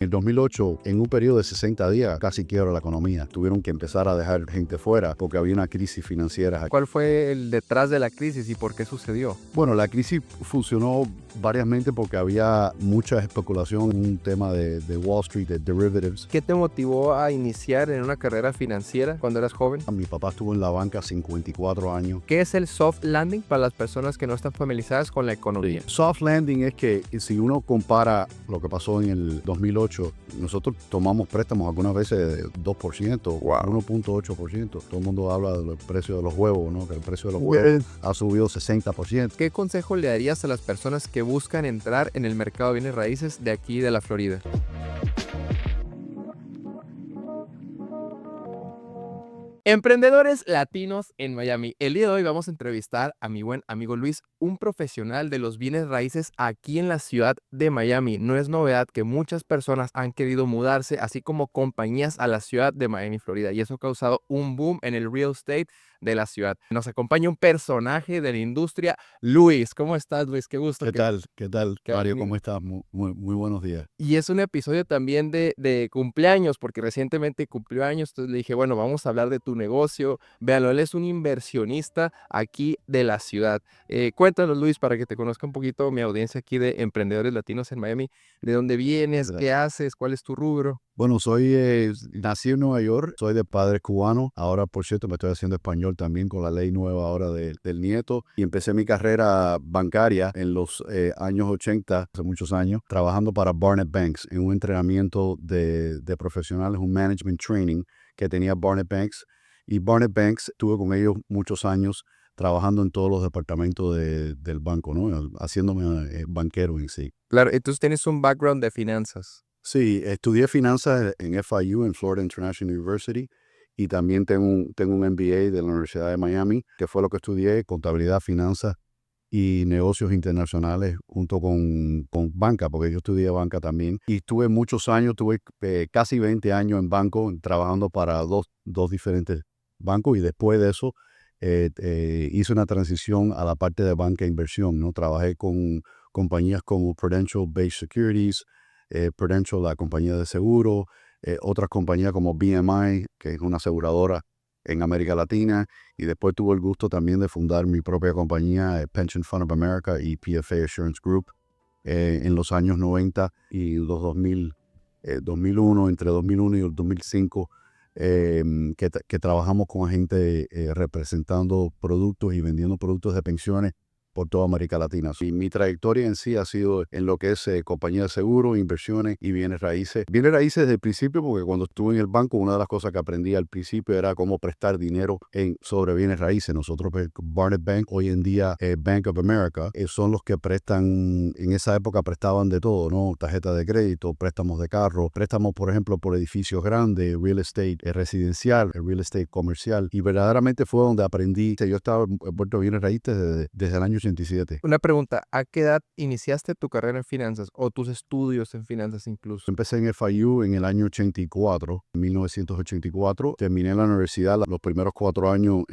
En el 2008, en un periodo de 60 días, casi quiebra la economía. Tuvieron que empezar a dejar gente fuera porque había una crisis financiera. ¿Cuál fue el detrás de la crisis y por qué sucedió? Bueno, la crisis funcionó variasmente porque había mucha especulación en un tema de Wall Street, de derivatives. ¿Qué te motivó a iniciar en una carrera financiera cuando eras joven? Mi papá estuvo en la banca 54 años. ¿Qué es el soft landing para las personas que no están familiarizadas con la economía? Soft landing es que si uno compara lo que pasó en el 2008, nosotros tomamos préstamos algunas veces de 2%, 1.8%. Todo el mundo habla del precio de los huevos, ¿no? Que el precio de los huevos ha subido 60%. ¿Qué consejo le darías a las personas que buscan entrar en el mercado de bienes raíces de aquí de la Florida? Emprendedores latinos en Miami. El día de hoy vamos a entrevistar a mi buen amigo Luis, un profesional de los bienes raíces aquí en la ciudad de Miami. No es novedad que muchas personas han querido mudarse, así como compañías a la ciudad de Miami, Florida, y eso ha causado un boom en el real estate de la ciudad. Nos acompaña un personaje de la industria, Luis. ¿Cómo estás, Luis? Qué gusto. ¿Qué tal? ¿Qué tal, que- Mario? ¿Cómo estás? Muy buenos días. Y es un episodio también de cumpleaños, porque recientemente cumplió años, entonces le dije, bueno, vamos a hablar de tu negocio. Véanlo, él es un inversionista aquí de la ciudad. Cuéntanos, Luis, para que te conozca un poquito mi audiencia aquí de emprendedores latinos en Miami. ¿De dónde vienes? ¿Qué haces? ¿Cuál es tu rubro? Bueno, nací en Nueva York, soy de padre cubano. Ahora, por cierto, me estoy haciendo español también con la ley nueva ahora del nieto. Y empecé mi carrera bancaria en los años 80, hace muchos años, trabajando para Barnett Banks en un entrenamiento de profesionales, un management training que tenía Barnett Banks. Y Barnett Banks, estuve con ellos muchos años trabajando en todos los departamentos del banco, ¿no? Haciéndome banquero en sí. Claro, entonces tienes un background de finanzas. Sí, estudié finanzas en FIU, en Florida International University, y también tengo un MBA de la Universidad de Miami, que fue lo que estudié, contabilidad, finanzas y negocios internacionales junto con banca, porque yo estudié banca también. Y estuve muchos años, tuve casi 20 años en banco, trabajando para dos diferentes bancos, y después de eso hice una transición a la parte de banca e inversión, ¿no? Trabajé con compañías como Prudential Base Securities, Prudential, la compañía de seguro, otras compañías como BMI, que es una aseguradora en América Latina, y después tuve el gusto también de fundar mi propia compañía, Pension Fund of America y PFA Assurance Group, en los años 90 y los 2001, entre 2001 y el 2005, que trabajamos con gente representando productos y vendiendo productos de pensiones por toda América Latina. Y mi trayectoria en sí ha sido en lo que es compañía de seguro, inversiones y bienes raíces. Bienes raíces desde el principio, porque cuando estuve en el banco, una de las cosas que aprendí al principio era cómo prestar dinero sobre bienes raíces. Nosotros, Barnett Bank, hoy en día Bank of America, son los que prestan, en esa época prestaban de todo, ¿no? Tarjeta de crédito, préstamos de carro, préstamos, por ejemplo, por edificios grandes, real estate residencial, real estate comercial. Y verdaderamente fue donde aprendí. Yo estaba envuelto en bienes raíces desde el año 87. Una pregunta, ¿a qué edad iniciaste tu carrera en finanzas o tus estudios en finanzas incluso? Empecé en FIU en el año 84, 1984. Terminé la universidad los primeros 4 años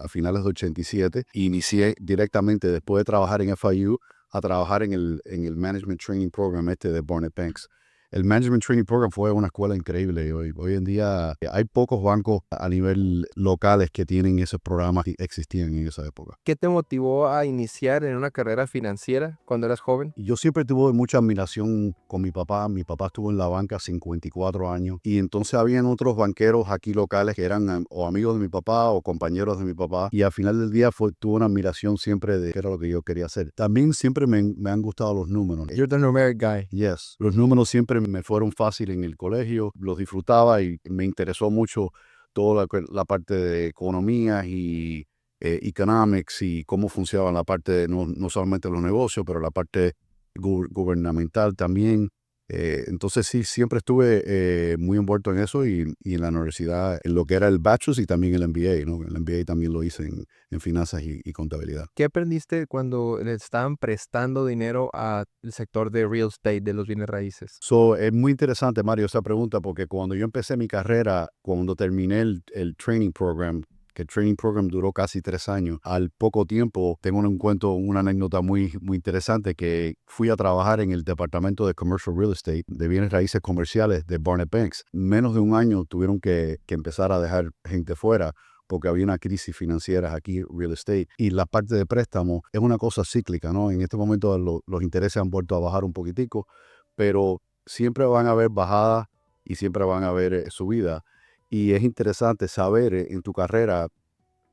a finales de 87. E inicié directamente después de trabajar en FIU a trabajar en el Management Training Program de Barnett Banks. El Management Training Program fue una escuela increíble. Hoy en día hay pocos bancos a nivel locales que tienen esos programas que existían en esa época. ¿Qué te motivó a iniciar en una carrera financiera cuando eras joven? Y yo siempre tuve mucha admiración con mi papá. Mi papá estuvo en la banca 54 años. Y entonces habían otros banqueros aquí locales que eran o amigos de mi papá o compañeros de mi papá. Y al final del día tuve una admiración siempre de qué era lo que yo quería hacer. También siempre me han gustado los números. You're the numeric guy. Yes. Los números siempre me fueron fáciles en el colegio. Los disfrutaba y me interesó mucho toda la parte de economía y economics y cómo funcionaba la parte de no solamente los negocios, pero la parte gubernamental también. Entonces sí, siempre estuve muy envuelto en eso y en la universidad, en lo que era el bachelor's y también el MBA, ¿no? El MBA también lo hice en finanzas y contabilidad. ¿Qué aprendiste cuando le estaban prestando dinero al sector de real estate, de los bienes raíces? Es muy interesante, Mario, esa pregunta, porque cuando yo empecé mi carrera, cuando terminé el training program, que el training program duró casi 3 años. Al poco tiempo, tengo una anécdota muy, muy interesante, que fui a trabajar en el departamento de Commercial Real Estate, de bienes raíces comerciales de Barnett Banks. Menos de un año tuvieron que empezar a dejar gente fuera porque había una crisis financiera aquí, real estate. Y la parte de préstamo es una cosa cíclica, ¿no? En este momento los intereses han vuelto a bajar un poquitico, pero siempre van a haber bajadas y siempre van a haber subidas. Y es interesante saber en tu carrera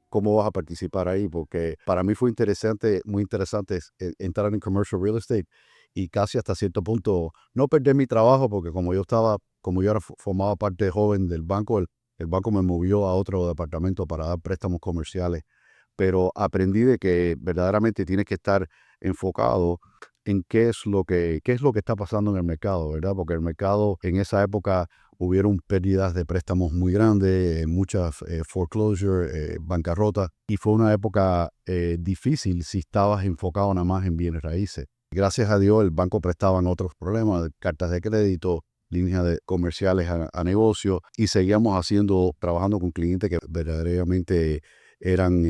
cómo vas a participar ahí, porque para mí fue interesante, muy interesante entrar en commercial real estate y casi hasta cierto punto no perder mi trabajo, porque como yo formaba parte joven del banco, el banco me movió a otro departamento para dar préstamos comerciales, pero aprendí de que verdaderamente tienes que estar enfocado en qué es lo que está pasando en el mercado, ¿verdad? Porque el mercado en esa época hubieron pérdidas de préstamos muy grandes, muchas foreclosure, bancarrota, y fue una época difícil si estabas enfocado nada más en bienes raíces. Gracias a Dios el banco prestaba en otros problemas, cartas de crédito, líneas comerciales a negocios, y seguíamos trabajando con clientes que verdaderamente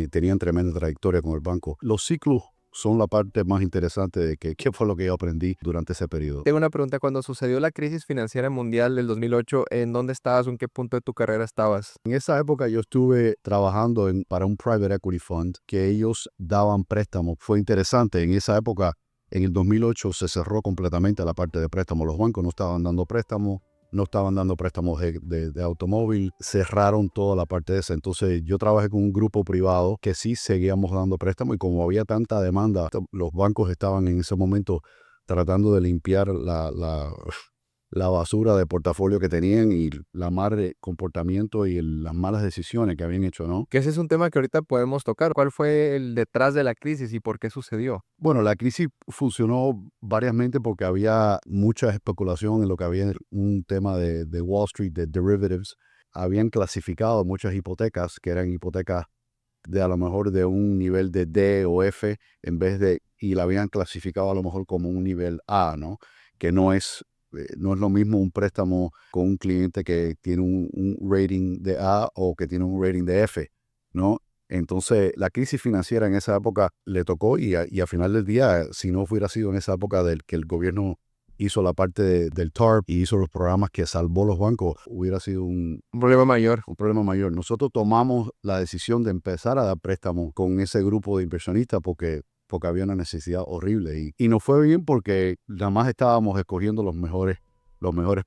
tenían tremenda trayectoria con el banco. Los ciclos son la parte más interesante de qué fue lo que yo aprendí durante ese periodo. Tengo una pregunta. Cuando sucedió la crisis financiera mundial del 2008, ¿en dónde estabas o en qué punto de tu carrera estabas? En esa época yo estuve trabajando para un private equity fund que ellos daban préstamos. Fue interesante. En esa época, en el 2008, se cerró completamente la parte de préstamos. Los bancos no estaban dando préstamos. No estaban dando préstamos de automóvil, cerraron toda la parte de esa. Entonces yo trabajé con un grupo privado que sí seguíamos dando préstamos, y como había tanta demanda, los bancos estaban en ese momento tratando de limpiar la basura de portafolio que tenían y la mal comportamiento y las malas decisiones que habían hecho, ¿no? Que ese es un tema que ahorita podemos tocar. ¿Cuál fue el detrás de la crisis y por qué sucedió? Bueno, la crisis funcionó variasmente porque había mucha especulación en lo que había un tema de Wall Street, de derivatives. Habían clasificado muchas hipotecas que eran hipotecas de a lo mejor de un nivel de D o F y la habían clasificado a lo mejor como un nivel A, ¿no? Que no es lo mismo un préstamo con un cliente que tiene un rating de A o que tiene un rating de F, ¿no? Entonces, la crisis financiera en esa época le tocó, y al final del día, si no hubiera sido en esa época del que el gobierno hizo la parte del TARP y hizo los programas que salvó los bancos, hubiera sido Un problema mayor. un problema mayor. Nosotros tomamos la decisión de empezar a dar préstamos con ese grupo de inversionistas porque había una necesidad horrible. Y nos fue bien porque nada más estábamos escogiendo los mejores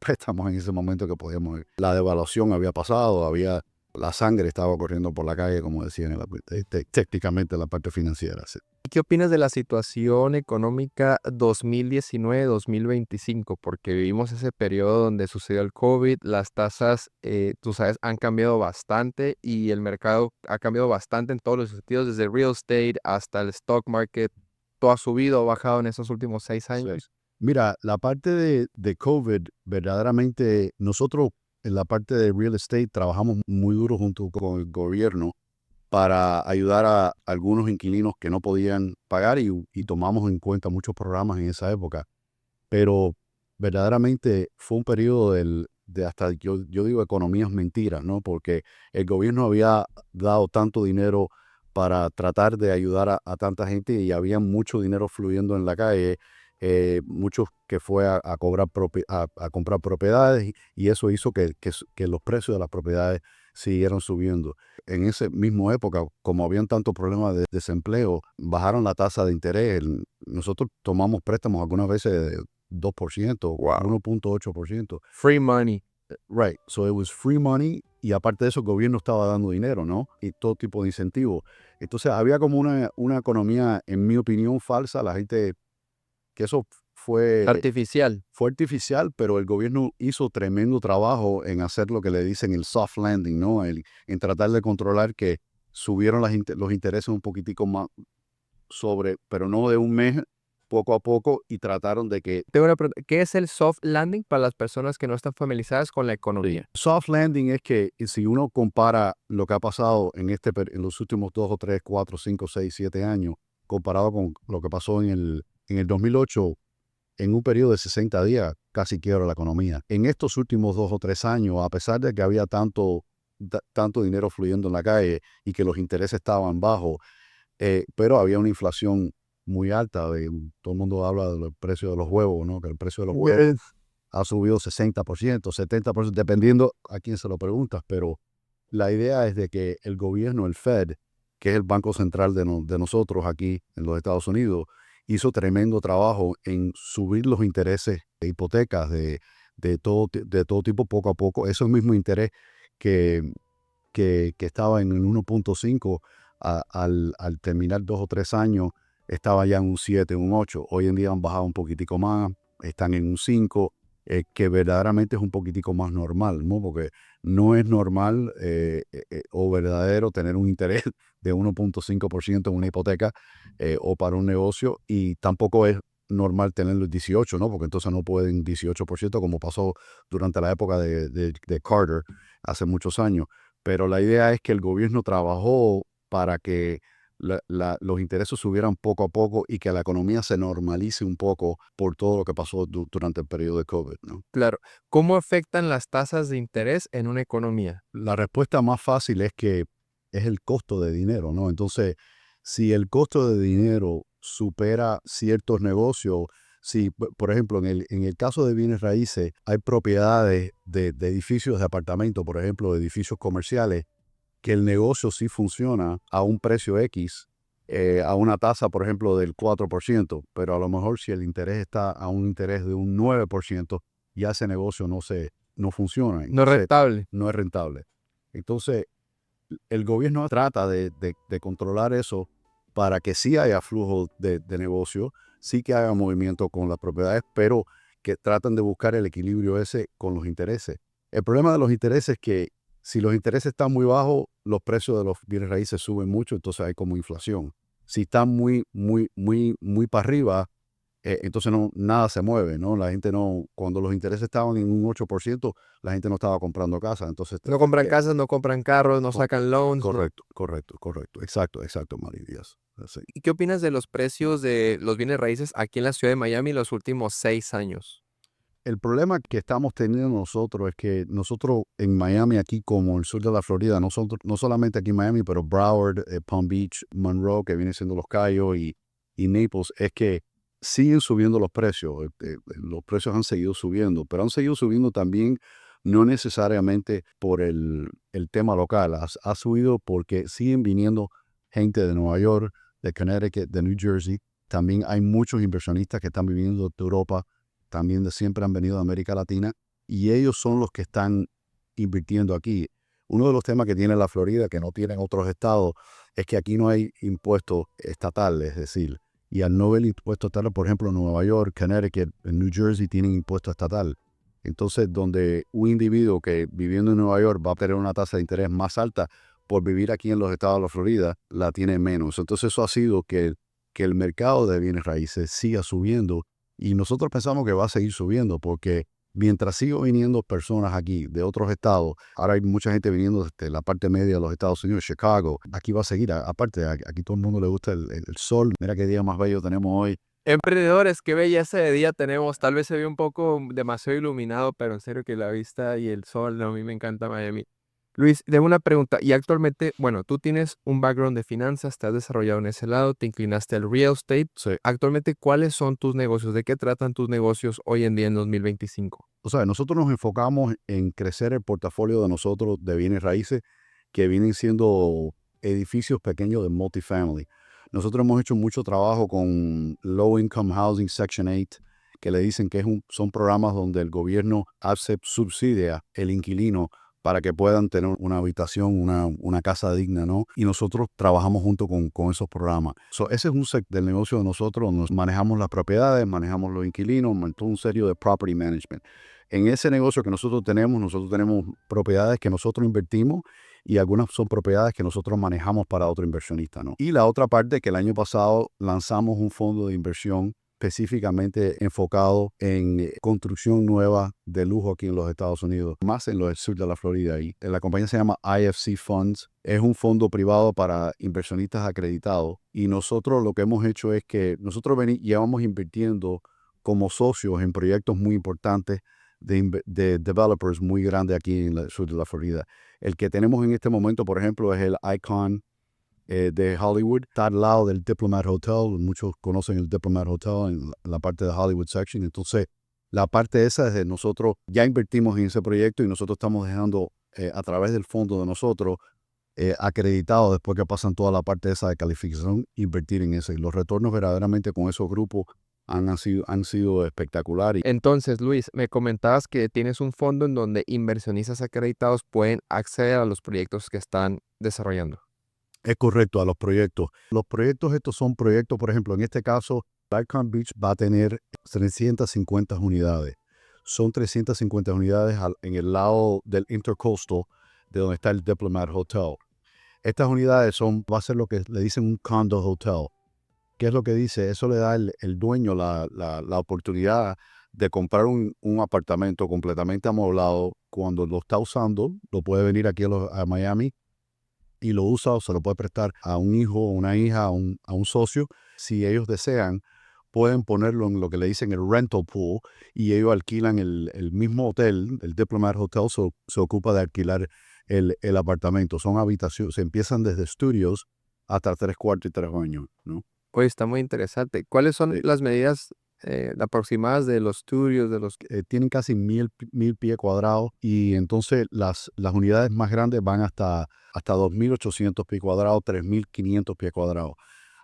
préstamos en ese momento que podíamos. La devaluación había pasado, la sangre estaba corriendo por la calle, como decían técnicamente en la parte financiera. Sí. ¿Y qué opinas de la situación económica 2019-2025? Porque vivimos ese periodo donde sucedió el COVID, las tasas, tú sabes, han cambiado bastante y el mercado ha cambiado bastante en todos los sentidos, desde real estate hasta el stock market. Todo ha subido o bajado en esos últimos 6 años. Sí. Mira, la parte de COVID, verdaderamente nosotros en la parte de real estate trabajamos muy duro junto con el gobierno para ayudar a algunos inquilinos que no podían pagar, y tomamos en cuenta muchos programas en esa época. Pero verdaderamente fue un periodo de hasta, yo digo, economías mentiras, ¿no? Porque el gobierno había dado tanto dinero para tratar de ayudar a tanta gente, y había mucho dinero fluyendo en la calle, muchos que fue a comprar propiedades, y eso hizo que los precios de las propiedades siguieron subiendo. En esa misma época, como habían tantos problemas de desempleo, bajaron la tasa de interés. Nosotros tomamos préstamos algunas veces de 2%, Wow. 1.8%. Free money. Right. So it was free money, y aparte de eso el gobierno estaba dando dinero, ¿no? Y todo tipo de incentivos. Entonces había como una economía, en mi opinión, falsa. La gente, que eso Artificial. fue artificial, pero el gobierno hizo tremendo trabajo en hacer lo que le dicen el soft landing, ¿no? En tratar de controlar que subieron los intereses un poquitico más pero no de un mes, poco a poco, y trataron de que... Tengo una pregunta. ¿Qué es el soft landing para las personas que no están familiarizadas con la economía? Soft landing es que si uno compara lo que ha pasado en los últimos 2 o 3, 4, 5, 6, 7 años, comparado con lo que pasó en el 2008, en un periodo de 60 días, casi quiebra la economía. En estos últimos 2 o 3 años, a pesar de que había tanto tanto dinero fluyendo en la calle y que los intereses estaban bajos, pero había una inflación muy alta. Todo el mundo habla del precio de los huevos, ¿no? Que el precio de los huevos ha subido 60%, 70%, dependiendo a quién se lo preguntas, pero la idea es de que el gobierno, el Fed, que es el banco central de nosotros aquí en los Estados Unidos, hizo tremendo trabajo en subir los intereses de hipotecas de todo tipo poco a poco. Ese mismo interés que, que estaba en el 1.5 al terminar 2 o 3 años, estaba ya en un 7, un 8. Hoy en día han bajado un poquitico más, están en un 5, que verdaderamente es un poquitico más normal, ¿no? Porque no es normal o verdadero tener un interés de 1.5% en una hipoteca o para un negocio, y tampoco es normal tenerlo el 18, ¿no? Porque entonces no pueden 18% como pasó durante la época de Carter hace muchos años. Pero la idea es que el gobierno trabajó para que los intereses subieran poco a poco y que la economía se normalice un poco por todo lo que pasó durante el periodo de COVID, ¿no? Claro. ¿Cómo afectan las tasas de interés en una economía? La respuesta más fácil es que es el costo de dinero, ¿no? Entonces, si el costo de dinero supera ciertos negocios, si, por ejemplo, en el caso de bienes raíces, hay propiedades de edificios de apartamentos, por ejemplo, de edificios comerciales, que el negocio sí funciona a un precio X, a una tasa, por ejemplo, del 4%, pero a lo mejor si el interés está a un interés de un 9%, ya ese negocio no funciona, No es entonces rentable. no es rentable. Entonces, el gobierno trata de controlar eso para que sí haya flujo de negocio, sí que haya movimiento con las propiedades, pero que tratan de buscar el equilibrio ese con los intereses. El problema de los intereses es que si los intereses están muy bajos, los precios de los bienes raíces suben mucho, entonces hay como inflación. Si están muy para arriba, entonces nada se mueve, ¿no? La gente no, cuando los intereses estaban en un 8%, la gente no estaba comprando casa. Entonces, No compran casas, no compran carros, no sacan loans. correcto. Exacto, Mari Díaz. Sí. ¿Y qué opinas de los precios de los bienes raíces aquí en la ciudad de Miami los últimos 6 años? El problema que estamos teniendo nosotros es que nosotros en Miami, aquí como el sur de la Florida, no solamente aquí en Miami, pero Broward, Palm Beach, Monroe, que viene siendo Los Cayos y Naples, es que siguen subiendo los precios. Los precios han seguido subiendo, pero han seguido subiendo también no necesariamente por el tema local. Ha subido porque siguen viniendo gente de Nueva York, de Connecticut, de New Jersey. También hay muchos inversionistas que están viviendo de Europa, también siempre han venido de América Latina, y ellos son los que están invirtiendo aquí. Uno de los temas que tiene la Florida, que no tienen otros estados, es que aquí no hay impuestos estatales, es decir, y al no haber impuesto estatal, por ejemplo, en Nueva York, Connecticut, en New Jersey tienen impuesto estatal. Entonces, donde un individuo que viviendo en Nueva York va a tener una tasa de interés más alta, por vivir aquí en los estados de la Florida, la tiene menos. Entonces, eso ha sido que el mercado de bienes raíces siga subiendo, y nosotros pensamos que va a seguir subiendo porque mientras sigan viniendo personas aquí de otros estados, ahora hay mucha gente viniendo desde la parte media de los Estados Unidos, Chicago, aquí va a seguir. Aparte, aquí todo el mundo le gusta el sol. Mira qué día más bello tenemos hoy. Emprendedores, qué belleza de día tenemos. Tal vez se ve un poco demasiado iluminado, pero en serio que la vista y el sol, no, a mí me encanta Miami. Luis, tengo una pregunta. Y actualmente, bueno, tú tienes un background de finanzas, te has desarrollado en ese lado, te inclinaste al real estate. Sí. Actualmente, ¿cuáles son tus negocios? ¿De qué tratan tus negocios hoy en día en 2025? O sea, nosotros nos enfocamos en crecer el portafolio de nosotros de bienes raíces, que vienen siendo edificios pequeños de multifamily. Nosotros hemos hecho mucho trabajo con Low Income Housing Section 8, que le dicen que son programas donde el gobierno subsidia el inquilino para que puedan tener una habitación, una casa digna, ¿no? Y nosotros trabajamos junto con esos programas. Ese es un sector del negocio de nosotros. Nos manejamos las propiedades, manejamos los inquilinos, todo un serio de property management. En ese negocio que nosotros tenemos propiedades que nosotros invertimos, y algunas son propiedades que nosotros manejamos para otro inversionista, ¿no? Y la otra parte, que el año pasado lanzamos un fondo de inversión específicamente enfocado en construcción nueva de lujo aquí en los Estados Unidos, más en el sur de la Florida. Y la compañía se llama IFC Funds. Es un fondo privado para inversionistas acreditados, y nosotros lo que hemos hecho es que nosotros llevamos invirtiendo como socios en proyectos muy importantes de developers muy grande aquí en el sur de la Florida. El que tenemos en este momento, por ejemplo, es el Icon de Hollywood. Está al lado del Diplomat Hotel. Muchos conocen el Diplomat Hotel en la parte de Hollywood section. Entonces, la parte esa es de nosotros. Ya invertimos en ese proyecto y nosotros estamos dejando a través del fondo de nosotros acreditado después que pasan toda la parte esa de calificación, invertir en eso. Y los retornos verdaderamente con esos grupos han sido espectaculares. Entonces, Luis, me comentabas que tienes un fondo en donde inversionistas acreditados pueden acceder a los proyectos que están desarrollando. Es correcto, a los proyectos. Los proyectos estos son proyectos, por ejemplo, en este caso, Icon Beach va a tener 350 unidades. Son 350 unidades en el lado del Intercoastal, de donde está el Diplomat Hotel. Estas unidades va a ser lo que le dicen un condo hotel. ¿Qué es lo que dice? Eso le da el dueño la oportunidad de comprar un apartamento completamente amoblado. Cuando lo está usando, lo puede venir aquí a Miami y lo usa o se lo puede prestar a un hijo o una hija, a un socio. Si ellos desean, pueden ponerlo en lo que le dicen el rental pool y ellos alquilan el mismo hotel, el Diplomat Hotel se ocupa de alquilar el apartamento. Son habitaciones, se empiezan desde estudios hasta 3 cuartos y 3 baños, ¿no? Oye, está muy interesante. ¿Cuáles son Sí. las medidas aproximadas de los estudios, de los... Tienen casi 1,000 pies cuadrados y entonces las unidades más grandes van hasta 2,800 pies cuadrados, 3,500 pies cuadrados.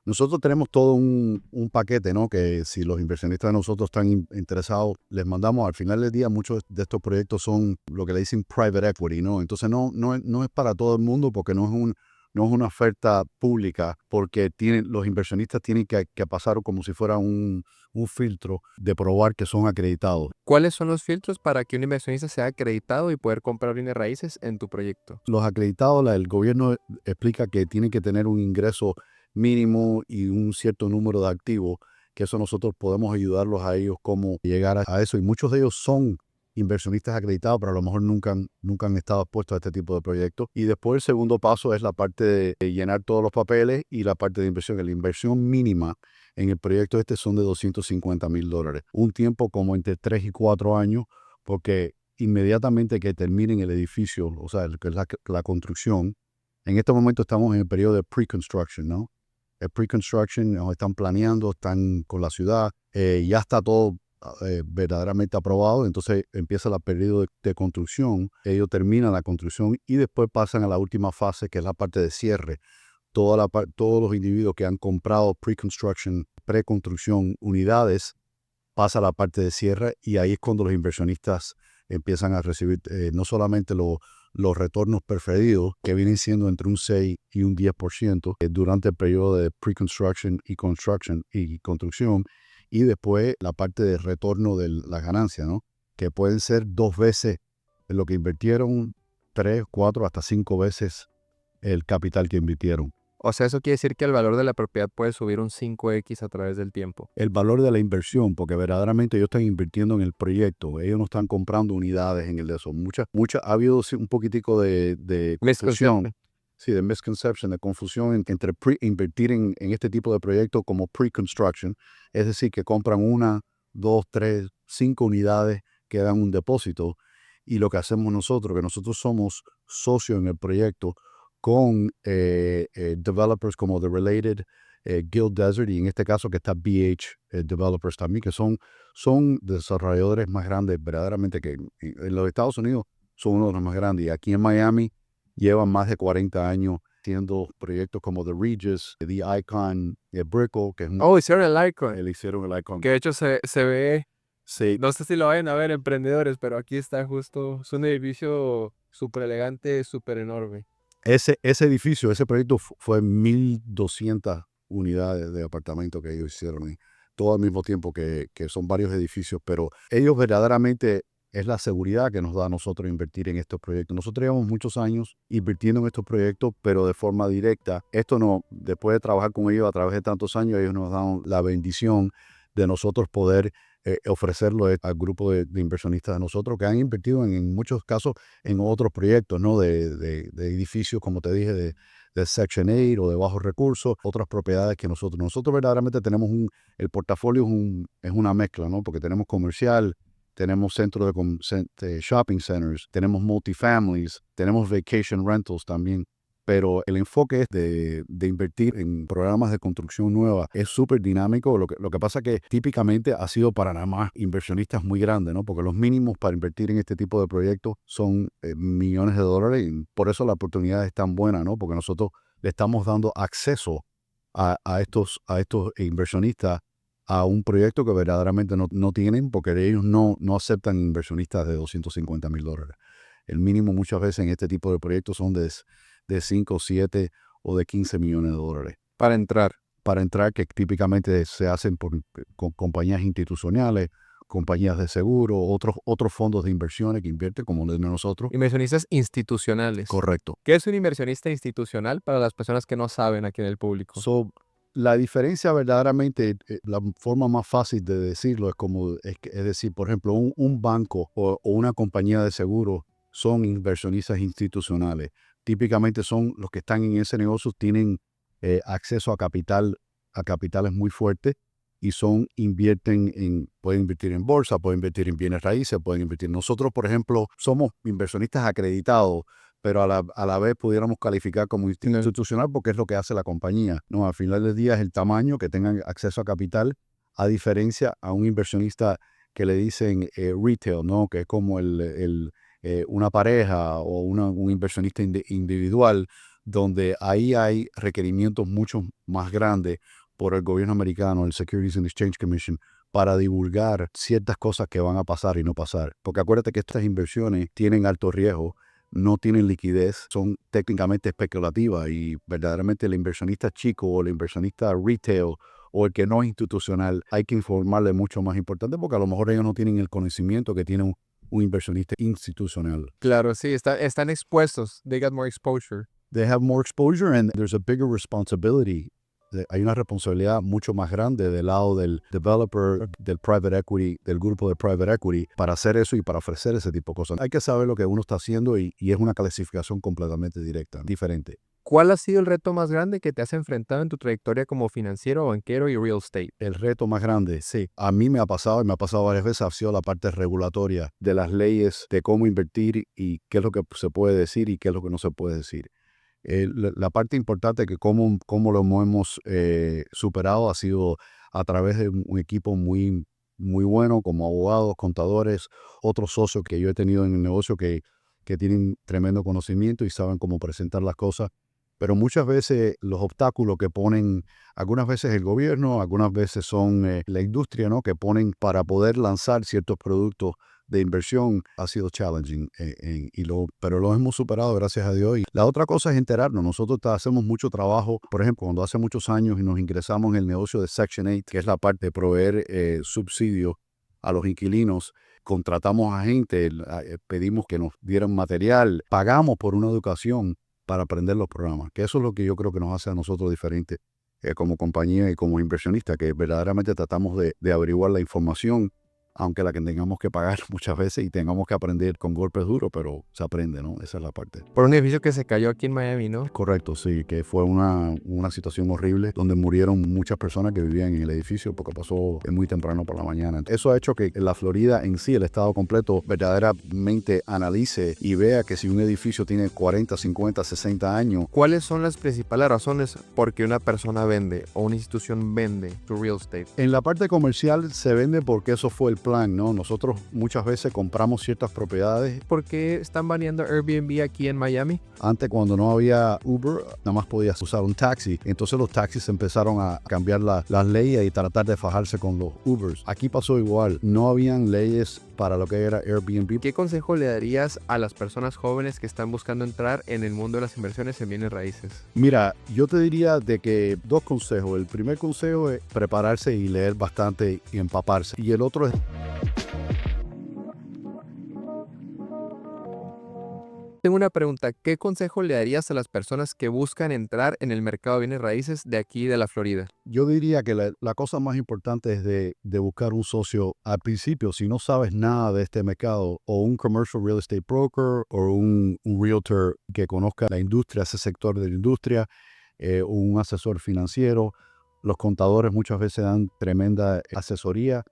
Nosotros tenemos todo un paquete, ¿no? Que si los inversionistas de nosotros están interesados, les mandamos. Al final del día, muchos de estos proyectos son lo que le dicen private equity, ¿no? Entonces no es para todo el mundo porque no es una oferta pública, porque los inversionistas tienen que pasar como si fuera un filtro de probar que son acreditados. ¿Cuáles son los filtros para que un inversionista sea acreditado y poder comprar bienes raíces en tu proyecto? Los acreditados, el gobierno explica que tienen que tener un ingreso mínimo y un cierto número de activos, que eso nosotros podemos ayudarlos a ellos cómo llegar a eso. Y muchos de ellos son inversionistas acreditados, pero a lo mejor nunca han estado expuestos a este tipo de proyectos. Y después el segundo paso es la parte de llenar todos los papeles y la parte de inversión. La inversión mínima en el proyecto este son de $250,000. Un tiempo como entre 3 y 4 años, porque inmediatamente que terminen el edificio, o sea, que es la construcción, en este momento estamos en el periodo de pre-construction, ¿no? El pre-construction, nos están planeando, están con la ciudad, ya está todo verdaderamente aprobado, entonces empieza el periodo de construcción, ellos terminan la construcción y después pasan a la última fase, que es la parte de cierre. Todos los individuos que han comprado preconstrucción unidades, pasa a la parte de cierre y ahí es cuando los inversionistas empiezan a recibir no solamente los retornos preferidos, que vienen siendo entre un 6 y un 10% durante el periodo de pre-construction y construcción, y después la parte de retorno de la ganancia, ¿no? Que pueden ser 2 veces lo que invirtieron, 3, 4, hasta 5 veces el capital que invirtieron. O sea, eso quiere decir que el valor de la propiedad puede subir un 5x a través del tiempo. El valor de la inversión, porque verdaderamente ellos están invirtiendo en el proyecto, ellos no están comprando unidades en el de eso. Ha habido un poquitico de confusión, sí, de misconception, de confusión entre invertir en este tipo de proyectos como pre-construction, es decir, que compran 1, 2, 3, 5 unidades que dan un depósito, y lo que hacemos nosotros, que nosotros somos socios en el proyecto con developers como The Related, Guild Desert, y en este caso que está BH Developers también, que son desarrolladores más grandes, verdaderamente, que en los Estados Unidos son uno de los más grandes. Y aquí en Miami llevan más de 40 años haciendo proyectos como The Regis, The Icon, Brickell, que es hicieron el Icon. hicieron el Icon. Que de hecho se ve, Sí, no sé si lo vayan a ver emprendedores, pero aquí está justo, es un edificio súper elegante, súper enorme. ese edificio, ese proyecto fue 1,200 unidades de apartamento que ellos hicieron, todo al mismo tiempo, que son varios edificios, pero ellos verdaderamente es la seguridad que nos da a nosotros invertir en estos proyectos. Nosotros llevamos muchos años invirtiendo en estos proyectos, pero de forma directa. Esto no, después de trabajar con ellos a través de tantos años, ellos nos dan la bendición de nosotros poder ofrecerlo al grupo de inversionistas de nosotros, que han invertido en muchos casos en otros proyectos, ¿no? De edificios, como te dije, de Section 8 o de bajos recursos, otras propiedades que nosotros verdaderamente tenemos el portafolio es una mezcla, ¿no? Porque tenemos comercial, tenemos centros de shopping centers, tenemos multifamilies, tenemos vacation rentals también. Pero el enfoque es de invertir en programas de construcción nueva. Es súper dinámico. Lo que pasa es que típicamente ha sido para nada más inversionistas muy grandes, ¿no? Porque los mínimos para invertir en este tipo de proyectos son millones de dólares y por eso la oportunidad es tan buena, ¿no? Porque nosotros le estamos dando acceso a estos inversionistas a un proyecto que verdaderamente no tienen, porque ellos no aceptan inversionistas de $250,000. El mínimo muchas veces en este tipo de proyectos son de 5, 7 o de $15 millones. Para entrar. Para entrar, que típicamente se hacen con compañías institucionales, compañías de seguro, otros fondos de inversiones que invierten como los de nosotros. Inversionistas institucionales. Correcto. ¿Qué es un inversionista institucional para las personas que no saben aquí en el público? La diferencia verdaderamente, la forma más fácil de decirlo es decir, por ejemplo, un banco o una compañía de seguro son inversionistas institucionales. Típicamente son los que están en ese negocio, tienen acceso a capitales muy fuertes y pueden invertir en bolsa, pueden invertir en bienes raíces, pueden invertir. Nosotros, por ejemplo, somos inversionistas acreditados, pero a la vez pudiéramos calificar como institucional porque es lo que hace la compañía. No, al final del día es el tamaño, que tengan acceso a capital, a diferencia a un inversionista que le dicen retail, ¿no? Que es como una pareja o un inversionista individual, donde ahí hay requerimientos mucho más grandes por el gobierno americano, el Securities and Exchange Commission, para divulgar ciertas cosas que van a pasar y no pasar. Porque acuérdate que estas inversiones tienen alto riesgo, no tienen liquidez, son técnicamente especulativas y verdaderamente el inversionista chico o el inversionista retail o el que no es institucional, hay que informarle mucho más importante porque a lo mejor ellos no tienen el conocimiento que tiene un inversionista institucional. Claro, sí, están expuestos. They got more exposure. They have more exposure and there's a bigger responsibility. Hay una responsabilidad mucho más grande del lado del developer, del private equity, del grupo de private equity, para hacer eso y para ofrecer ese tipo de cosas. Hay que saber lo que uno está haciendo y es una clasificación completamente directa, diferente. ¿Cuál ha sido el reto más grande que te has enfrentado en tu trayectoria como financiero, banquero y real estate? El reto más grande, sí. A mí me ha pasado varias veces, ha sido la parte regulatoria de las leyes de cómo invertir y qué es lo que se puede decir y qué es lo que no se puede decir. La parte importante que cómo lo hemos superado ha sido a través de un equipo muy, muy bueno, como abogados, contadores, otros socios que yo he tenido en el negocio que tienen tremendo conocimiento y saben cómo presentar las cosas. Pero muchas veces los obstáculos que ponen, algunas veces el gobierno, algunas veces son la industria, ¿no? Que ponen para poder lanzar ciertos productos de inversión, ha sido challenging, pero lo hemos superado, gracias a Dios. Y la otra cosa es enterarnos. Nosotros hacemos mucho trabajo, por ejemplo, cuando hace muchos años y nos ingresamos en el negocio de Section 8, que es la parte de proveer subsidios a los inquilinos, contratamos a gente, pedimos que nos dieran material, pagamos por una educación para aprender los programas, que eso es lo que yo creo que nos hace a nosotros diferentes como compañía y como inversionistas, que verdaderamente tratamos de averiguar la información, aunque la que tengamos que pagar muchas veces y tengamos que aprender con golpes duros, pero se aprende, ¿no? Esa es la parte. Por un edificio que se cayó aquí en Miami, ¿no? Correcto, sí, que fue una situación horrible donde murieron muchas personas que vivían en el edificio porque pasó muy temprano por la mañana. Eso ha hecho que la Florida en sí, el estado completo, verdaderamente analice y vea que si un edificio tiene 40, 50, 60 años. ¿Cuáles son las principales razones por qué una persona vende o una institución vende su real estate? En la parte comercial se vende porque eso fue el plan, ¿no? Nosotros muchas veces compramos ciertas propiedades. ¿Por qué están baneando Airbnb aquí en Miami? Antes, cuando no había Uber, nada más podías usar un taxi. Entonces los taxis empezaron a cambiar las leyes y tratar de fajarse con los Ubers. Aquí pasó igual. No habían leyes para lo que era Airbnb. ¿Qué consejo le darías a las personas jóvenes que están buscando entrar en el mundo de las inversiones en bienes raíces? Mira, yo te diría de que 2 consejos. El primer consejo es prepararse y leer bastante y empaparse. Y el otro es... Tengo una pregunta. ¿Qué consejo le darías a las personas que buscan entrar en el mercado de bienes raíces de aquí de la Florida? Yo diría que la cosa más importante es de buscar un socio al principio. Si no sabes nada de este mercado, o un commercial real estate broker, o un realtor que conozca la industria, ese sector de la industria, o un asesor financiero. Los contadores muchas veces dan tremenda asesoría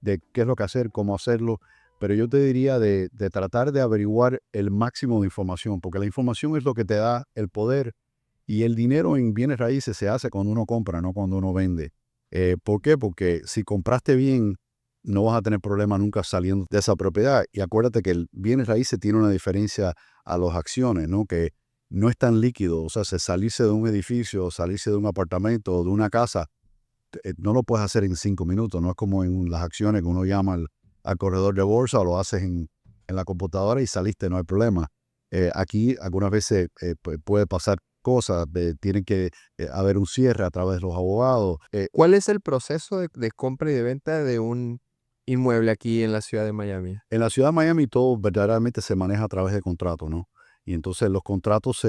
de qué es lo que hacer, cómo hacerlo. pero yo te diría de tratar de averiguar el máximo de información, porque la información es lo que te da el poder y el dinero en bienes raíces se hace cuando uno compra, no cuando uno vende. ¿Por qué? Porque si compraste bien, no vas a tener problema nunca saliendo de esa propiedad. Y acuérdate que el bienes raíces tiene una diferencia a las acciones, ¿no? Que no es tan líquido. O sea, salirse de un edificio, salirse de un apartamento o de una casa, no lo puedes hacer en 5 minutos. No es como en las acciones que uno llama al corredor de bolsa o lo haces en la computadora y saliste, no hay problema. Aquí algunas veces puede pasar cosas, tienen que haber un cierre a través de los abogados. ¿Cuál es el proceso de compra y de venta de un inmueble aquí en la ciudad de Miami? En la ciudad de Miami todo verdaderamente se maneja a través de contratos, ¿no? Y entonces los contratos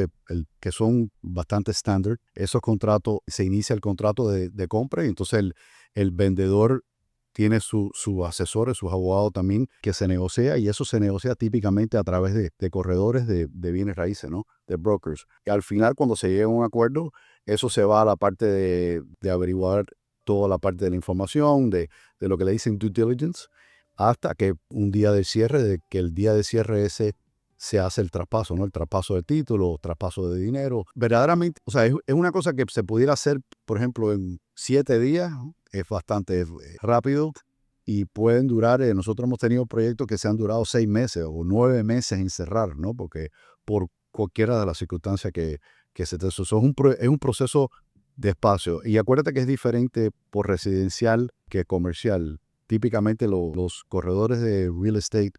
que son bastante estándar, esos contratos, se inicia el contrato de compra y entonces el vendedor tiene sus asesores, sus abogados también, que se negocia y eso se negocia típicamente a través de corredores de bienes raíces, ¿no? De brokers. Y al final, cuando se llega a un acuerdo, eso se va a la parte de averiguar toda la parte de la información, de lo que le dicen due diligence, hasta que un día de cierre, de que el día de cierre ese se hace el traspaso, ¿no? El traspaso de título, traspaso de dinero. Verdaderamente, o sea, es una cosa que se pudiera hacer, por ejemplo, en 7 días, ¿no? Es bastante rápido y pueden durar, nosotros hemos tenido proyectos que se han durado 6 meses o 9 meses en cerrar, ¿no? Porque por cualquiera de las circunstancias que se te... Eso es un proceso despacio. Y acuérdate que es diferente por residencial que comercial. Típicamente los corredores de real estate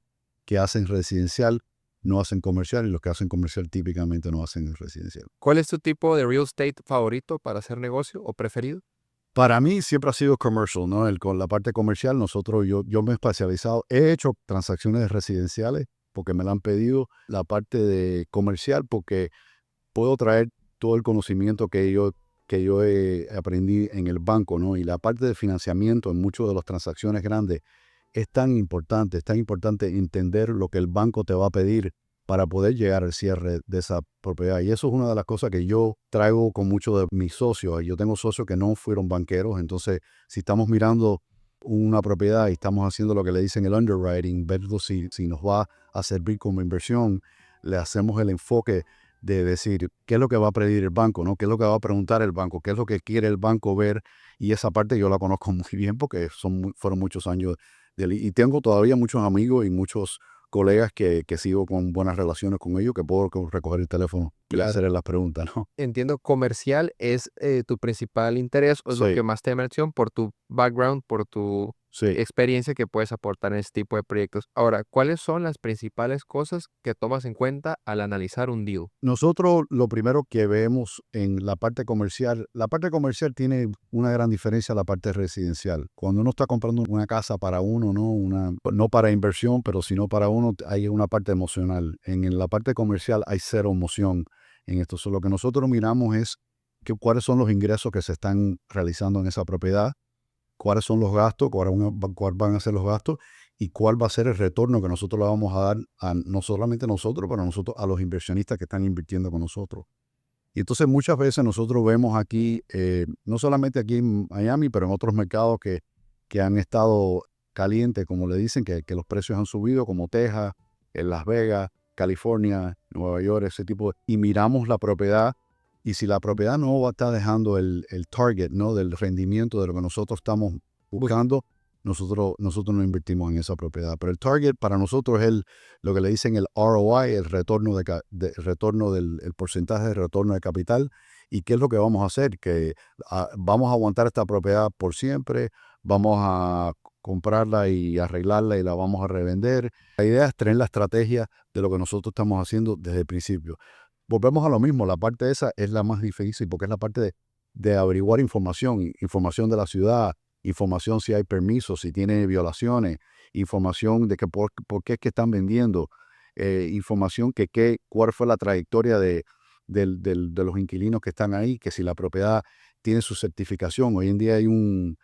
que hacen residencial no hacen comercial y los que hacen comercial típicamente no hacen residencial. ¿Cuál es tu tipo de real estate favorito para hacer negocio o preferido? Para mí siempre ha sido commercial, ¿no? Con la parte comercial, yo me he especializado, he hecho transacciones residenciales porque me la han pedido, la parte de comercial porque puedo traer todo el conocimiento que yo aprendí en el banco, ¿no? Y la parte de financiamiento en muchas de las transacciones grandes es tan importante entender lo que el banco te va a pedir para poder llegar al cierre de esa propiedad. Y eso es una de las cosas que yo traigo con muchos de mis socios. Yo tengo socios que no fueron banqueros, entonces si estamos mirando una propiedad y estamos haciendo lo que le dicen el underwriting, ver si nos va a servir como inversión, le hacemos el enfoque de decir qué es lo que va a pedir el banco, ¿no? ¿Qué es lo que va a preguntar el banco? ¿Qué es lo que quiere el banco ver? Y esa parte yo la conozco muy bien porque fueron muchos años y tengo todavía muchos amigos y muchos colegas que sigo con buenas relaciones con ellos, que puedo recoger el teléfono y Claro. hacerles las preguntas, ¿no? Entiendo, comercial es tu principal interés o es lo Sí, que más te llama la atención por tu background, por tu sí. experiencia que puedes aportar en este tipo de proyectos. Ahora, ¿cuáles son las principales cosas que tomas en cuenta al analizar un deal? Nosotros lo primero que vemos en la parte comercial tiene una gran diferencia a la parte residencial. Cuando uno está comprando una casa para uno, no para inversión, pero sino para uno, hay una parte emocional. En la parte comercial hay cero emoción en esto. Lo que nosotros miramos es cuáles son los ingresos que se están realizando en esa propiedad, cuáles son los gastos, cuáles van a ser los gastos y cuál va a ser el retorno que nosotros le vamos a dar no solamente a nosotros, pero a los inversionistas que están invirtiendo con nosotros. Y entonces muchas veces nosotros vemos aquí, no solamente aquí en Miami, pero en otros mercados que han estado calientes, como le dicen, que los precios han subido, como Texas, en Las Vegas, California, Nueva York, ese tipo. Y miramos la propiedad y si la propiedad no va a estar dejando el target, ¿no? Del rendimiento de lo que nosotros estamos buscando, nosotros no invertimos en esa propiedad. Pero el target para nosotros es lo que le dicen el ROI, el retorno, el porcentaje de retorno de capital. ¿Y qué es lo que vamos a hacer? Que vamos a aguantar esta propiedad por siempre, vamos a comprarla y arreglarla y la vamos a revender. La idea es tener la estrategia de lo que nosotros estamos haciendo desde el principio. Volvemos a lo mismo, la parte esa es la más difícil porque es la parte de averiguar información de la ciudad, información si hay permisos, si tiene violaciones, información de por qué es que están vendiendo, información cuál fue la trayectoria de los inquilinos que están ahí, que si la propiedad tiene su certificación. Hoy en día hay un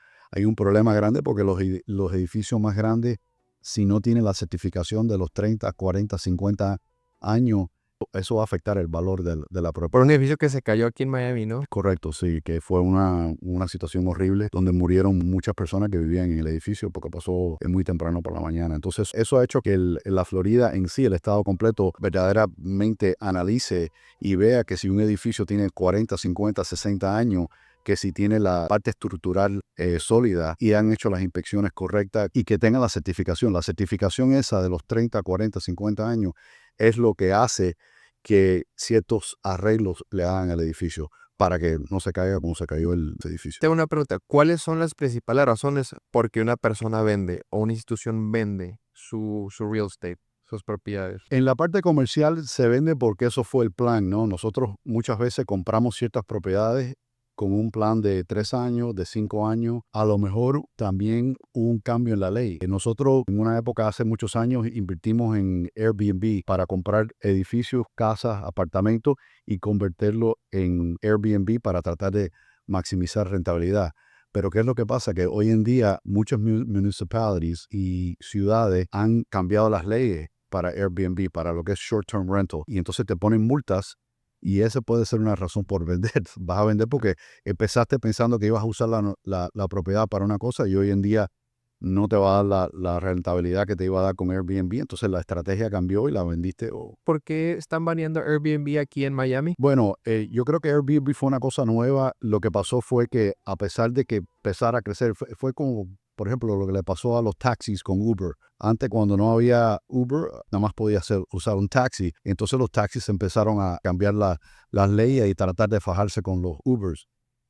problema grande porque los edificios más grandes, si no tienen la certificación de los 30, 40, 50 años, Eso va a afectar el valor de la propiedad. Por un edificio que se cayó aquí en Miami, ¿no? Correcto, sí, que fue una situación horrible donde murieron muchas personas que vivían en el edificio porque pasó muy temprano por la mañana. Entonces, eso ha hecho que la Florida en sí, el estado completo, verdaderamente analice y vea que si un edificio tiene 40, 50, 60 años, que si tiene la parte estructural sólida y han hecho las inspecciones correctas y que tenga la certificación. La certificación esa de los 30, 40, 50 años es lo que hace que ciertos arreglos le hagan al edificio para que no se caiga como se cayó el edificio. Tengo una pregunta. ¿Cuáles son las principales razones por qué una persona vende o una institución vende su real estate, sus propiedades? En la parte comercial se vende porque eso fue el plan, ¿no? Nosotros muchas veces compramos ciertas propiedades con un plan de 3 años, de 5 años. A lo mejor también hubo un cambio en la ley. Nosotros en una época hace muchos años invertimos en Airbnb para comprar edificios, casas, apartamentos y convertirlo en Airbnb para tratar de maximizar rentabilidad. Pero ¿qué es lo que pasa? Que hoy en día muchas municipalities y ciudades han cambiado las leyes para Airbnb, para lo que es short-term rental. Y entonces te ponen multas y esa puede ser una razón por vender. Vas a vender porque empezaste pensando que ibas a usar la propiedad para una cosa y hoy en día no te va a dar la rentabilidad que te iba a dar con Airbnb. Entonces la estrategia cambió y la vendiste. ¿Por qué están baneando Airbnb aquí en Miami? Bueno, yo creo que Airbnb fue una cosa nueva. Lo que pasó fue que a pesar de que empezara a crecer, fue como, por ejemplo, lo que le pasó a los taxis con Uber. Antes, cuando no había Uber, nada más podía usar un taxi. Entonces los taxis empezaron a cambiar las leyes y tratar de fajarse con los Ubers.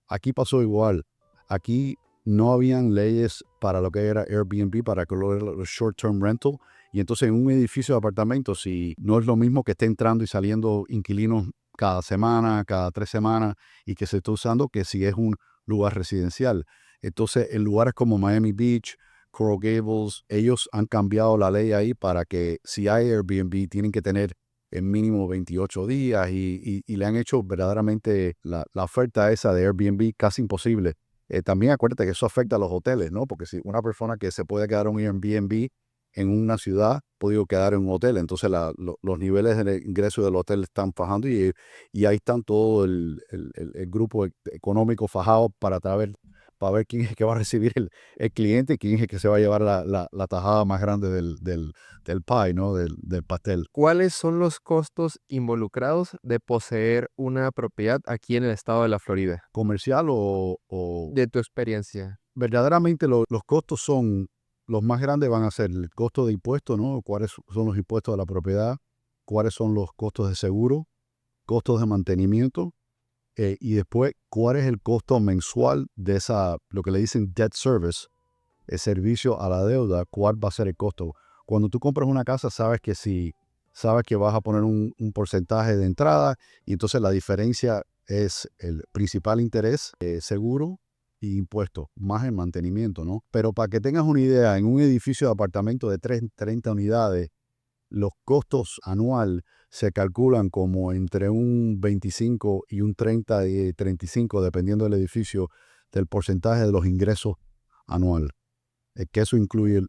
Aquí pasó igual. Aquí no habían leyes para lo que era Airbnb, para que lo era los short-term rental. Y entonces en un edificio de apartamentos, si no es lo mismo que esté entrando y saliendo inquilinos cada semana, cada 3 semanas, y que se esté usando que si es un lugar residencial. Entonces en lugares como Miami Beach, Coral Gables, ellos han cambiado la ley ahí para que si hay Airbnb tienen que tener en mínimo 28 días y le han hecho verdaderamente la oferta esa de Airbnb casi imposible. También acuérdate que eso afecta a los hoteles, ¿no? Porque si una persona que se puede quedar en un Airbnb en una ciudad, ha podido quedar en un hotel. Entonces los niveles de ingreso del hotel están fajando y ahí están todo el grupo económico fajado para ver quién es el que va a recibir el cliente y quién es el que se va a llevar la tajada más grande del pie, ¿no? Del pastel. ¿Cuáles son los costos involucrados de poseer una propiedad aquí en el estado de la Florida? Comercial o De tu experiencia. verdaderamente los costos son, los más grandes van a ser el costo de impuestos, ¿no? ¿Cuáles son los impuestos de la propiedad? ¿Cuáles son los costos de seguro? ¿Costos de mantenimiento? Y después, ¿cuál es el costo mensual de lo que le dicen debt service, el servicio a la deuda? ¿Cuál va a ser el costo? Cuando tú compras una casa, sabes que vas a poner un porcentaje de entrada y entonces la diferencia es el principal interés, seguro y impuesto, más el mantenimiento, ¿no? Pero para que tengas una idea, en un edificio de apartamento de 30 unidades, los costos anual se calculan como entre un 25 y un 30 y 35, dependiendo del edificio, del porcentaje de los ingresos anual. Que eso incluye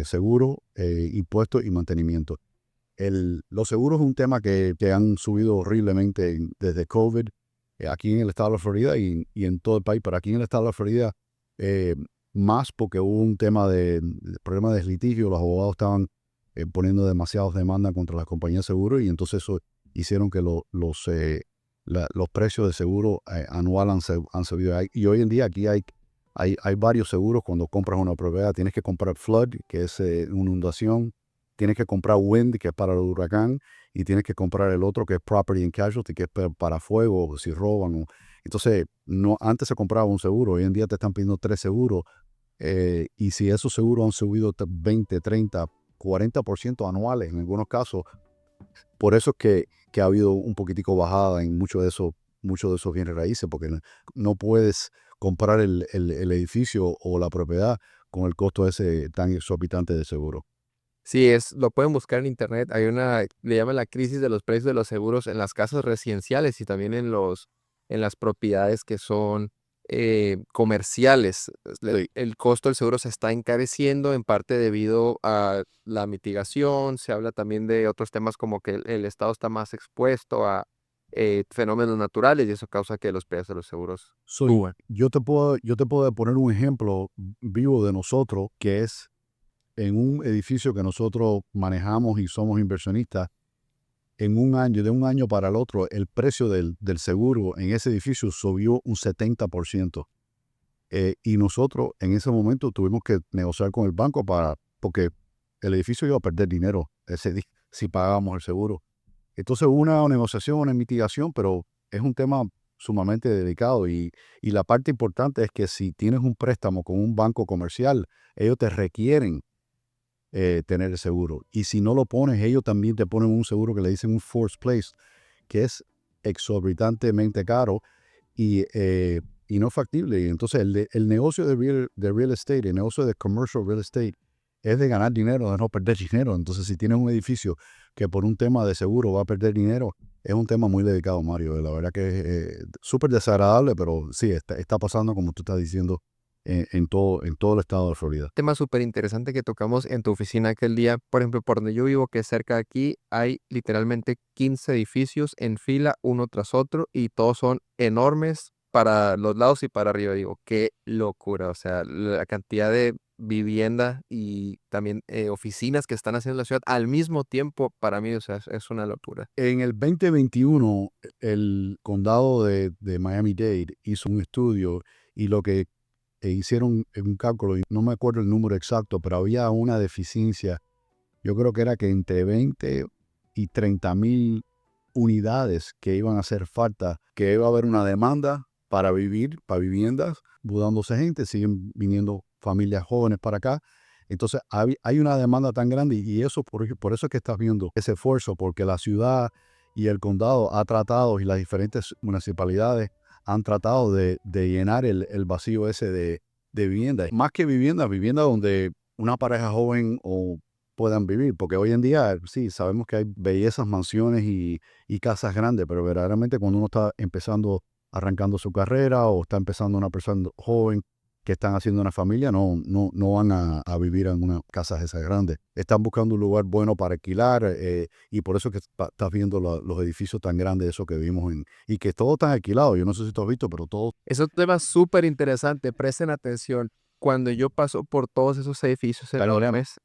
seguro, impuestos y mantenimiento. Los seguros es un tema que han subido horriblemente desde COVID, aquí en el estado de la Florida y en todo el país, pero aquí en el estado de la Florida eh, más porque hubo un problema de litigio, los abogados estaban poniendo demasiadas demandas contra las compañías de seguro y entonces eso hicieron que los precios de seguro anual han subido. Y hoy en día aquí hay varios seguros cuando compras una propiedad. Tienes que comprar flood, que es una inundación. Tienes que comprar wind, que es para el huracán. Y tienes que comprar el otro, que es property and casualty, que es para fuego, si roban. Entonces, antes se compraba un seguro. Hoy en día te están pidiendo 3 seguros. Y si esos seguros han subido 20, 30, 40% anuales en algunos casos, por eso es que ha habido un poquitico bajada en muchos de esos bienes raíces, porque no puedes comprar el edificio o la propiedad con el costo ese tan exorbitante de seguro. Sí, lo pueden buscar en internet. Le llaman la crisis de los precios de los seguros en las casas residenciales y también en las propiedades que son comerciales. Sí. El costo del seguro se está encareciendo en parte debido a la mitigación. Se habla también de otros temas como que el Estado está más expuesto a fenómenos naturales y eso causa que los precios de los seguros suban. Yo te puedo poner un ejemplo vivo de nosotros, que es en un edificio que nosotros manejamos y somos inversionistas. En un año, de un año para el otro, el precio del seguro en ese edificio subió un 70%. Y nosotros en ese momento tuvimos que negociar con el banco porque el edificio iba a perder dinero ese día si pagábamos el seguro. Entonces hubo una negociación, una mitigación, pero es un tema sumamente delicado y la parte importante es que si tienes un préstamo con un banco comercial, ellos te requieren tener el seguro. Y si no lo pones, ellos también te ponen un seguro que le dicen un forced place, que es exorbitantemente caro y no factible. Y entonces el negocio de real estate, el negocio de commercial real estate, es de ganar dinero, de no perder dinero. Entonces, si tienes un edificio que por un tema de seguro va a perder dinero, es un tema muy delicado, Mario. La verdad que es súper desagradable, pero sí, está pasando como tú estás diciendo en todo el estado de Florida. Tema súper interesante que tocamos en tu oficina aquel día. Por ejemplo, por donde yo vivo, que es cerca de aquí, hay literalmente 15 edificios en fila, uno tras otro, y todos son enormes para los lados y para arriba. Digo, qué locura. O sea, la cantidad de vivienda y también oficinas que están haciendo en la ciudad al mismo tiempo, para mí, o sea, es una locura. En el 2021, el condado de Miami-Dade hizo un estudio y lo que hicieron un cálculo, y no me acuerdo el número exacto, pero había una deficiencia. Yo creo que era que entre 20 y 30,000 unidades que iban a hacer falta, que iba a haber una demanda para vivir, para viviendas, mudándose gente, siguen viniendo familias jóvenes para acá. Entonces hay una demanda tan grande y eso por eso es que estás viendo ese esfuerzo, porque la ciudad y el condado ha tratado y las diferentes municipalidades han tratado de llenar el vacío ese de vivienda. Más que vivienda donde una pareja joven o puedan vivir, porque hoy en día sí, sabemos que hay bellezas, mansiones y casas grandes, pero verdaderamente cuando uno está empezando, arrancando su carrera o está empezando una persona joven que están haciendo una familia, no van a vivir en una casa esas grandes. Están buscando un lugar bueno para alquilar y por eso que estás viendo los edificios tan grandes, esos que vimos y que todos están alquilados. Yo no sé si tú has visto, pero todos. Es un tema súper interesante, presten atención. Cuando yo paso por todos esos edificios enormes,